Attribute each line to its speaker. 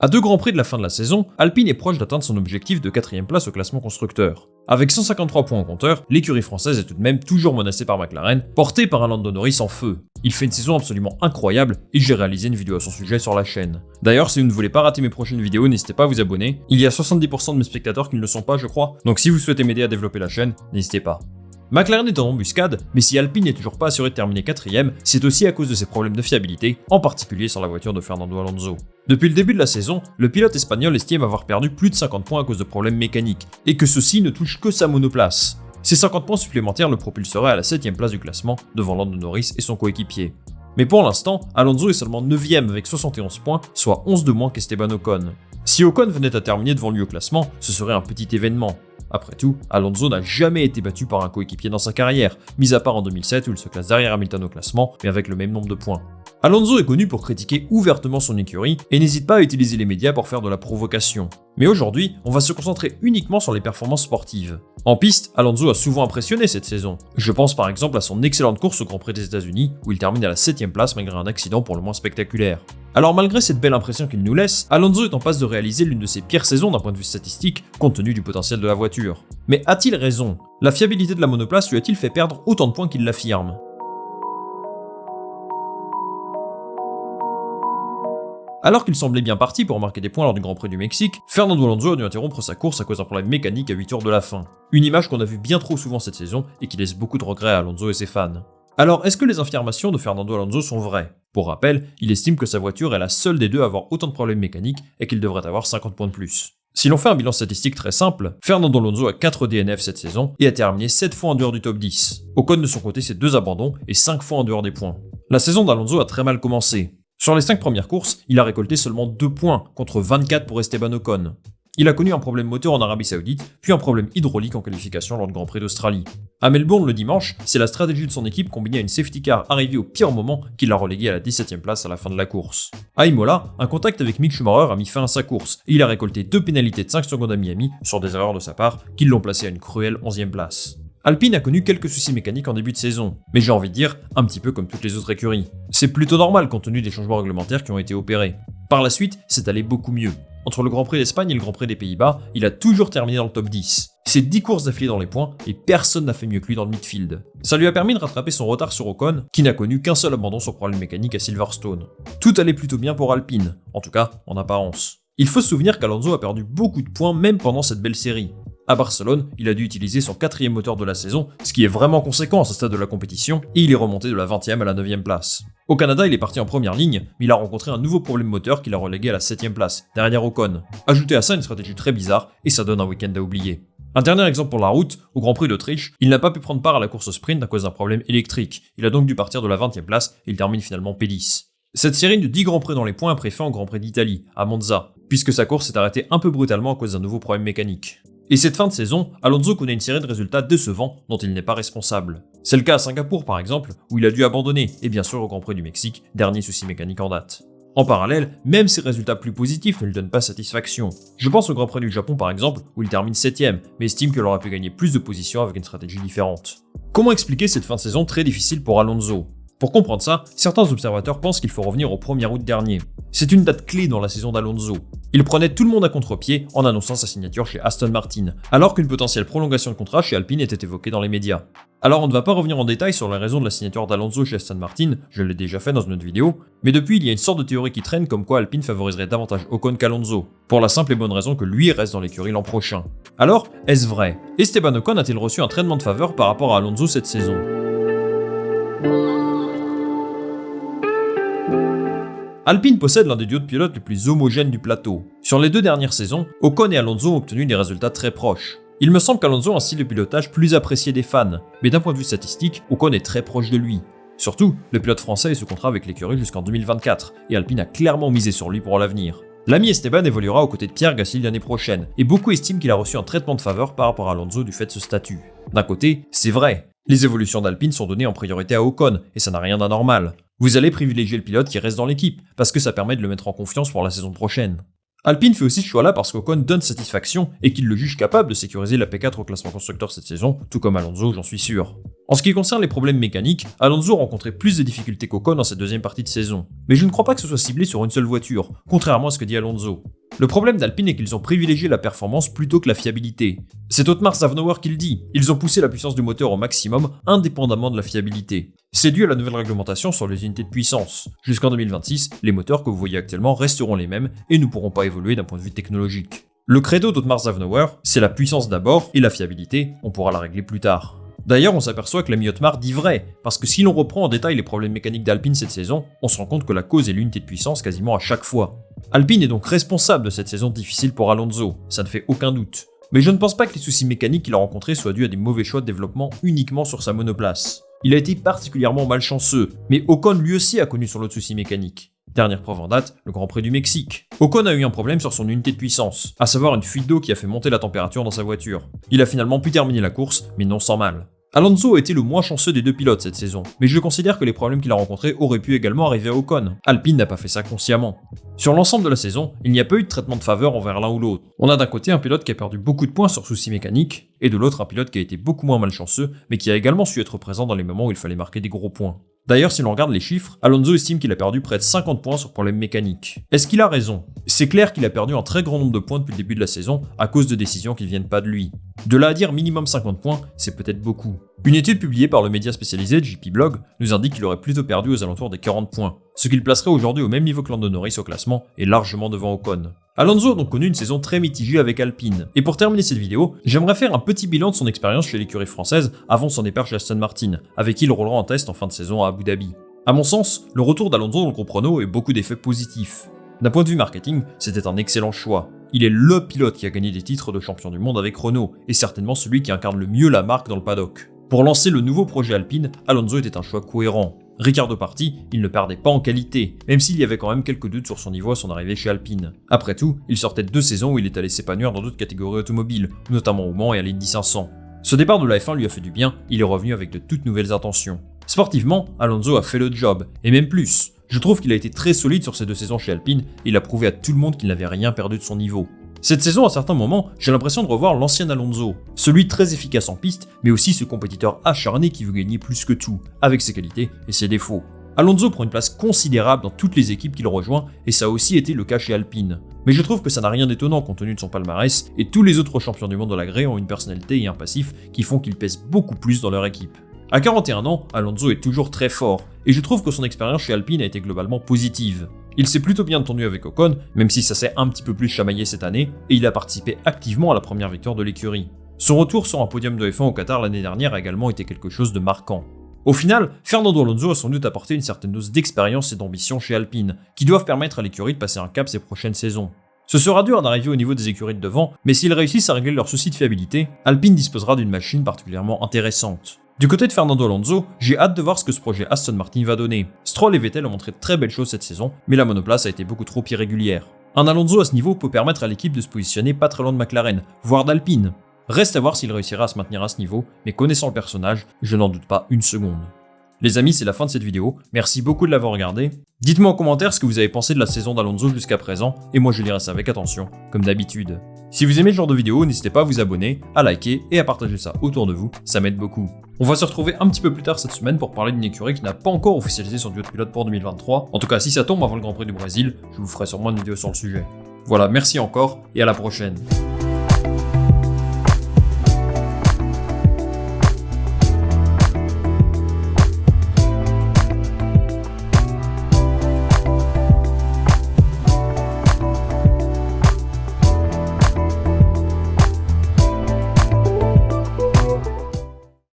Speaker 1: À 2 grands prix de la fin de la saison, Alpine est proche d'atteindre son objectif de 4ème place au classement constructeur. Avec 153 points au compteur, l'écurie française est tout de même toujours menacée par McLaren, portée par un Lando Norris en feu. Il fait une saison absolument incroyable et j'ai réalisé une vidéo à son sujet sur la chaîne. D'ailleurs, si vous ne voulez pas rater mes prochaines vidéos, n'hésitez pas à vous abonner. Il y a 70% de mes spectateurs qui ne le sont pas, je crois, donc si vous souhaitez m'aider à développer la chaîne, n'hésitez pas. McLaren est en embuscade, mais si Alpine n'est toujours pas assuré de terminer 4ème, c'est aussi à cause de ses problèmes de fiabilité, en particulier sur la voiture de Fernando Alonso. Depuis le début de la saison, le pilote espagnol estime avoir perdu plus de 50 points à cause de problèmes mécaniques, et que ceux-ci ne touchent que sa monoplace. Ces 50 points supplémentaires le propulseraient à la 7ème place du classement, devant Lando Norris et son coéquipier. Mais pour l'instant, Alonso est seulement 9ème avec 71 points, soit 11 de moins qu'Esteban Ocon. Si Ocon venait à terminer devant lui au classement, ce serait un petit événement. Après tout, Alonso n'a jamais été battu par un coéquipier dans sa carrière, mis à part en 2007 où il se classe derrière Hamilton au classement, mais avec le même nombre de points. Alonso est connu pour critiquer ouvertement son écurie et n'hésite pas à utiliser les médias pour faire de la provocation. Mais aujourd'hui, on va se concentrer uniquement sur les performances sportives. En piste, Alonso a souvent impressionné cette saison. Je pense par exemple à son excellente course au Grand Prix des États-Unis où il termine à la 7ème place malgré un accident pour le moins spectaculaire. Alors malgré cette belle impression qu'il nous laisse, Alonso est en passe de réaliser l'une de ses pires saisons d'un point de vue statistique, compte tenu du potentiel de la voiture. Mais a-t-il raison? La fiabilité de la monoplace lui a-t-il fait perdre autant de points qu'il l'affirme? Alors qu'il semblait bien parti pour marquer des points lors du Grand Prix du Mexique, Fernando Alonso a dû interrompre sa course à cause d'un problème mécanique à 8 tours de la fin. Une image qu'on a vue bien trop souvent cette saison et qui laisse beaucoup de regrets à Alonso et ses fans. Alors, est-ce que les affirmations de Fernando Alonso sont vraies? Pour rappel, il estime que sa voiture est la seule des deux à avoir autant de problèmes mécaniques et qu'il devrait avoir 50 points de plus. Si l'on fait un bilan statistique très simple, Fernando Alonso a 4 DNF cette saison et a terminé 7 fois en dehors du top 10. Ocon de son côté, c'est 2 abandons et 5 fois en dehors des points. La saison d'Alonso a très mal commencé. Sur les 5 premières courses, il a récolté seulement 2 points contre 24 pour Esteban Ocon. Il a connu un problème moteur en Arabie Saoudite, puis un problème hydraulique en qualification lors du Grand Prix d'Australie. À Melbourne le dimanche, c'est la stratégie de son équipe combinée à une safety car arrivée au pire moment qui l'a relégué à la 17ème place à la fin de la course. À Imola, un contact avec Mick Schumacher a mis fin à sa course et il a récolté 2 pénalités de 5 secondes à Miami sur des erreurs de sa part qui l'ont placé à une cruelle 11ème place. Alpine a connu quelques soucis mécaniques en début de saison, mais j'ai envie de dire un petit peu comme toutes les autres écuries. C'est plutôt normal compte tenu des changements réglementaires qui ont été opérés. Par la suite, c'est allé beaucoup mieux. Entre le Grand Prix d'Espagne et le Grand Prix des Pays-Bas, il a toujours terminé dans le top 10. C'est 10 courses d'affilée dans les points et personne n'a fait mieux que lui dans le midfield. Ça lui a permis de rattraper son retard sur Ocon, qui n'a connu qu'un seul abandon sur problème mécanique à Silverstone. Tout allait plutôt bien pour Alpine, en tout cas en apparence. Il faut se souvenir qu'Alonso a perdu beaucoup de points même pendant cette belle série. À Barcelone, il a dû utiliser son 4ème moteur de la saison, ce qui est vraiment conséquent à ce stade de la compétition, et il est remonté de la 20ème à la 9ème place. Au Canada, il est parti en première ligne, mais il a rencontré un nouveau problème moteur qui l'a relégué à la 7ème place, derrière Ocon. Ajoutez à ça une stratégie très bizarre, et ça donne un week-end à oublier. Un dernier exemple pour la route, au Grand Prix d'Autriche, il n'a pas pu prendre part à la course sprint à cause d'un problème électrique. Il a donc dû partir de la 20ème place, et il termine finalement P10. Cette série de 10 Grands Prix dans les points a pris fin au Grand Prix d'Italie, à Monza, puisque sa course s'est arrêtée un peu brutalement à cause d'un nouveau problème mécanique. Et cette fin de saison, Alonso connaît une série de résultats décevants dont il n'est pas responsable. C'est le cas à Singapour par exemple, où il a dû abandonner, et bien sûr au Grand Prix du Mexique, dernier souci mécanique en date. En parallèle, même ses résultats plus positifs ne lui donnent pas satisfaction. Je pense au Grand Prix du Japon par exemple, où il termine 7ème, mais estime qu'il aurait pu gagner plus de positions avec une stratégie différente. Comment expliquer cette fin de saison très difficile pour Alonso? Pour comprendre ça, certains observateurs pensent qu'il faut revenir au 1er août dernier. C'est une date clé dans la saison d'Alonso. Il prenait tout le monde à contre-pied en annonçant sa signature chez Aston Martin, alors qu'une potentielle prolongation de contrat chez Alpine était évoquée dans les médias. Alors on ne va pas revenir en détail sur les raisons de la signature d'Alonso chez Aston Martin, je l'ai déjà fait dans une autre vidéo, mais depuis il y a une sorte de théorie qui traîne comme quoi Alpine favoriserait davantage Ocon qu'Alonso, pour la simple et bonne raison que lui reste dans l'écurie l'an prochain. Alors, est-ce vrai? Esteban Ocon a-t-il reçu un traitement de faveur par rapport à Alonso cette saison? Alpine possède l'un des duos de pilotes les plus homogènes du plateau. Sur les 2 dernières saisons, Ocon et Alonso ont obtenu des résultats très proches. Il me semble qu'Alonso a un style de pilotage plus apprécié des fans, mais d'un point de vue statistique, Ocon est très proche de lui. Surtout, le pilote français est sous contrat avec l'écurie jusqu'en 2024, et Alpine a clairement misé sur lui pour l'avenir. L'ami Esteban évoluera aux côtés de Pierre Gasly l'année prochaine, et beaucoup estiment qu'il a reçu un traitement de faveur par rapport à Alonso du fait de ce statut. D'un côté, c'est vrai. Les évolutions d'Alpine sont données en priorité à Ocon, et ça n'a rien d'anormal. Vous allez privilégier le pilote qui reste dans l'équipe, parce que ça permet de le mettre en confiance pour la saison prochaine. Alpine fait aussi ce choix-là parce qu'Ocon donne satisfaction et qu'il le juge capable de sécuriser la P4 au classement constructeur cette saison, tout comme Alonso, j'en suis sûr. En ce qui concerne les problèmes mécaniques, Alonso rencontrait plus de difficultés qu'Ocon dans cette deuxième partie de saison. Mais je ne crois pas que ce soit ciblé sur une seule voiture, contrairement à ce que dit Alonso. Le problème d'Alpine est qu'ils ont privilégié la performance plutôt que la fiabilité. C'est Otmar Szafnauer qui le dit, ils ont poussé la puissance du moteur au maximum indépendamment de la fiabilité. C'est dû à la nouvelle réglementation sur les unités de puissance. Jusqu'en 2026, les moteurs que vous voyez actuellement resteront les mêmes et ne pourront pas évoluer d'un point de vue technologique. Le credo d'Otmar Szafnauer, c'est la puissance d'abord et la fiabilité, on pourra la régler plus tard. D'ailleurs, on s'aperçoit que l'ami Otmar dit vrai, parce que si l'on reprend en détail les problèmes mécaniques d'Alpine cette saison, on se rend compte que la cause est l'unité de puissance quasiment à chaque fois. Alpine est donc responsable de cette saison difficile pour Alonso, ça ne fait aucun doute. Mais je ne pense pas que les soucis mécaniques qu'il a rencontrés soient dus à des mauvais choix de développement uniquement sur sa monoplace. Il a été particulièrement malchanceux, mais Ocon lui aussi a connu son lot de soucis mécaniques. Dernière preuve en date, le Grand Prix du Mexique. Ocon a eu un problème sur son unité de puissance, à savoir une fuite d'eau qui a fait monter la température dans sa voiture. Il a finalement pu terminer la course, mais non sans mal. Alonso a été le moins chanceux des deux pilotes cette saison, mais je considère que les problèmes qu'il a rencontrés auraient pu également arriver à Ocon. Alpine n'a pas fait ça consciemment. Sur l'ensemble de la saison, il n'y a pas eu de traitement de faveur envers l'un ou l'autre. On a d'un côté un pilote qui a perdu beaucoup de points sur soucis mécaniques, et de l'autre un pilote qui a été beaucoup moins malchanceux, mais qui a également su être présent dans les moments où il fallait marquer des gros points. D'ailleurs, si l'on regarde les chiffres, Alonso estime qu'il a perdu près de 50 points sur problèmes mécaniques. Est-ce qu'il a raison? C'est clair qu'il a perdu un très grand nombre de points depuis le début de la saison à cause de décisions qui ne viennent pas de lui. De là à dire minimum 50 points, c'est peut-être beaucoup. Une étude publiée par le média spécialisé JP Blog nous indique qu'il aurait plutôt perdu aux alentours des 40 points, ce qui le placerait aujourd'hui au même niveau que Lando Norris au classement et largement devant Ocon. Alonso a donc connu une saison très mitigée avec Alpine. Et pour terminer cette vidéo, j'aimerais faire un petit bilan de son expérience chez l'écurie française avant son départ chez Aston Martin, avec qui il roulera en test en fin de saison à Abu Dhabi. A mon sens, le retour d'Alonso dans le groupe Renault a beaucoup d'effets positifs. D'un point de vue marketing, c'était un excellent choix. Il est LE pilote qui a gagné des titres de champion du monde avec Renault, et certainement celui qui incarne le mieux la marque dans le paddock. Pour lancer le nouveau projet Alpine, Alonso était un choix cohérent. Ricciardo parti, il ne perdait pas en qualité, même s'il y avait quand même quelques doutes sur son niveau à son arrivée chez Alpine. Après tout, il sortait de 2 saisons où il est allé s'épanouir dans d'autres catégories automobiles, notamment au Mans et à l'Indy 500. Ce départ de la F1 lui a fait du bien, il est revenu avec de toutes nouvelles intentions. Sportivement, Alonso a fait le job, et même plus. Je trouve qu'il a été très solide sur ces 2 saisons chez Alpine, et il a prouvé à tout le monde qu'il n'avait rien perdu de son niveau. Cette saison, à certains moments, j'ai l'impression de revoir l'ancien Alonso, celui très efficace en piste, mais aussi ce compétiteur acharné qui veut gagner plus que tout, avec ses qualités et ses défauts. Alonso prend une place considérable dans toutes les équipes qu'il rejoint, et ça a aussi été le cas chez Alpine. Mais je trouve que ça n'a rien d'étonnant compte tenu de son palmarès, et tous les autres champions du monde de la grille ont une personnalité et un passif qui font qu'ils pèsent beaucoup plus dans leur équipe. À 41 ans, Alonso est toujours très fort, et je trouve que son expérience chez Alpine a été globalement positive. Il s'est plutôt bien entendu avec Ocon, même si ça s'est un petit peu plus chamaillé cette année, et il a participé activement à la première victoire de l'écurie. Son retour sur un podium de F1 au Qatar l'année dernière a également été quelque chose de marquant. Au final, Fernando Alonso a sans doute apporté une certaine dose d'expérience et d'ambition chez Alpine, qui doivent permettre à l'écurie de passer un cap ces prochaines saisons. Ce sera dur d'arriver au niveau des écuries de devant, mais s'ils réussissent à régler leurs soucis de fiabilité, Alpine disposera d'une machine particulièrement intéressante. Du côté de Fernando Alonso, j'ai hâte de voir ce que ce projet Aston Martin va donner. Stroll et Vettel ont montré de très belles choses cette saison, mais la monoplace a été beaucoup trop irrégulière. Un Alonso à ce niveau peut permettre à l'équipe de se positionner pas très loin de McLaren, voire d'Alpine. Reste à voir s'il réussira à se maintenir à ce niveau, mais connaissant le personnage, je n'en doute pas une seconde. Les amis, c'est la fin de cette vidéo, merci beaucoup de l'avoir regardé. Dites-moi en commentaire ce que vous avez pensé de la saison d'Alonso jusqu'à présent, et moi je lirai ça avec attention, comme d'habitude. Si vous aimez ce genre de vidéo, n'hésitez pas à vous abonner, à liker et à partager ça autour de vous, ça m'aide beaucoup. On va se retrouver un petit peu plus tard cette semaine pour parler d'une écurie qui n'a pas encore officialisé son duo de pilote pour 2023. En tout cas, si ça tombe avant le Grand Prix du Brésil, je vous ferai sûrement une vidéo sur le sujet. Voilà, merci encore, et à la prochaine.